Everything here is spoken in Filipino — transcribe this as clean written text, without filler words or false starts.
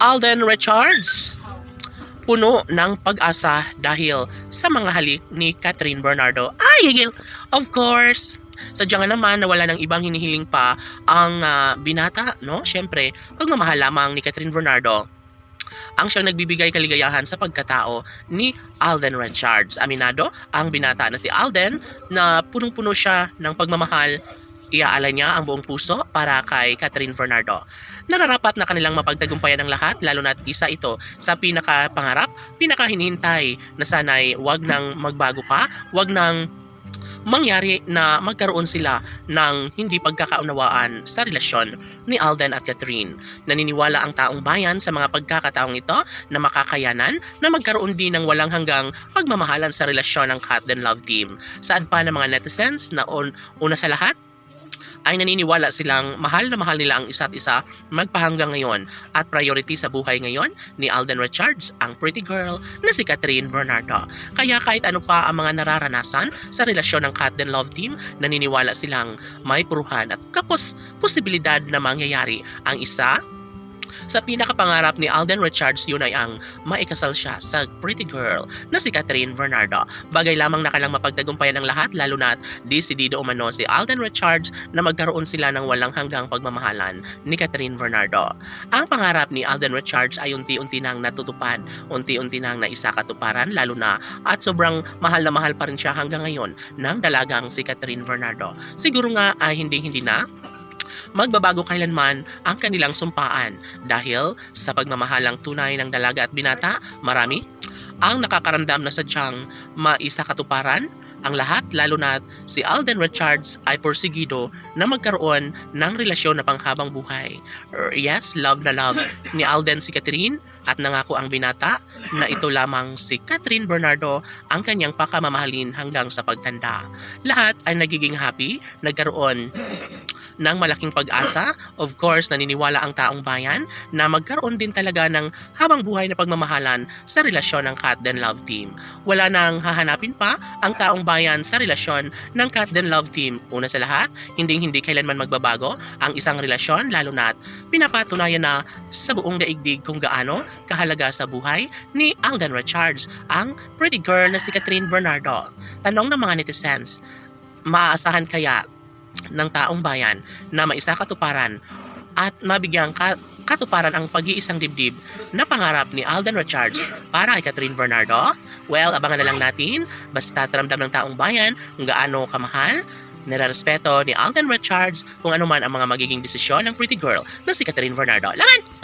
Alden Richards, puno ng pag-asa dahil sa mga halik ni Catherine Bernardo. Ay, of course, sadya nga naman na wala ng ibang hinihiling pa ang binata, no? Siyempre, pagmamahal lamang ni Catherine Bernardo ang siyang nagbibigay kaligayahan sa pagkatao ni Alden Richards. Aminado ang binata na si Alden na punong-puno siya ng pagmamahal. Iaalay niya ang buong puso para kay Catherine Bernardo. Nararapat na kanilang mapagtagumpayan ng lahat, lalo na isa ito sa pinakapangarap, pinakahinihintay na sana'y wag nang magbago pa, wag nang mangyari na magkaroon sila ng hindi pagkakaunawaan sa relasyon ni Alden at Catherine. Naniniwala ang taong bayan sa mga pagkakataong ito na makakayanan na magkaroon din ng walang hanggang pagmamahalan sa relasyon ng Cat Den Love Team. Saan pa ng mga netizens na una sa lahat ay naniniwala silang mahal na mahal nila ang isa't isa magpahanggang ngayon at priority sa buhay ngayon ni Alden Richards ang pretty girl na si Catherine Bernardo. Kaya kahit ano pa ang mga nararanasan sa relasyon ng Cat Den Love Team, naniniwala silang may puruhan at posibilidad na mangyayari ang isa. Sa pinakapangarap ni Alden Richards, yun ay ang maikasal siya sa pretty girl na si Catherine Bernardo. Bagay lamang na kailang mapagtagumpayan ng lahat, lalo na't desidido umano si Alden Richards na magkaroon sila ng walang hanggang pagmamahalan ni Catherine Bernardo. Ang pangarap ni Alden Richards ay unti-unti nang natutupad, unti-unti nang naisakatuparan, lalo na at sobrang mahal na mahal pa rin siya hanggang ngayon ng dalagang si Catherine Bernardo. Siguro nga ay hindi na magbabago kailanman ang kanilang sumpaan dahil sa pagmamahalang tunay ng dalaga at binata, marami ang nakakaramdam na sadyang maisakatuparan ang lahat, lalo na si Alden Richards ay porsigido na magkaroon ng relasyon na panghabang buhay. Yes, love na love ni Alden si Catherine at nangako ang binata na ito lamang si Catherine Bernardo ang kanyang pakamamahalin hanggang sa pagtanda. Lahat ay nagiging happy, nagkaroon ng malaking pag-asa. Of course, naniniwala ang taong bayan na magkaroon din talaga ng habang buhay na pagmamahalan sa relasyon ng Cat Den Love Team. Wala nang hahanapin pa ang taong bayan sa relasyon ng Cat Den Love Team. Una sa lahat, hindi kailanman magbabago ang isang relasyon, lalo na't pinapatunayan na sa buong daigdig kung gaano kahalaga sa buhay ni Alden Richards ang pretty girl na si Catherine Bernardo. Tanong ng mga netizens, maaasahan kaya ng taong bayan na maisakatuparan at mabigyang katuparan ang pag-iisang dibdib na pangarap ni Alden Richards para kay Catherine Bernardo? Well, abangan na lang natin. Basta taramdam ng taong bayan kung gaano kamahal, nirerespeto ni Alden Richards kung ano man ang mga magiging desisyon ng pretty girl na si Catherine Bernardo. Laman!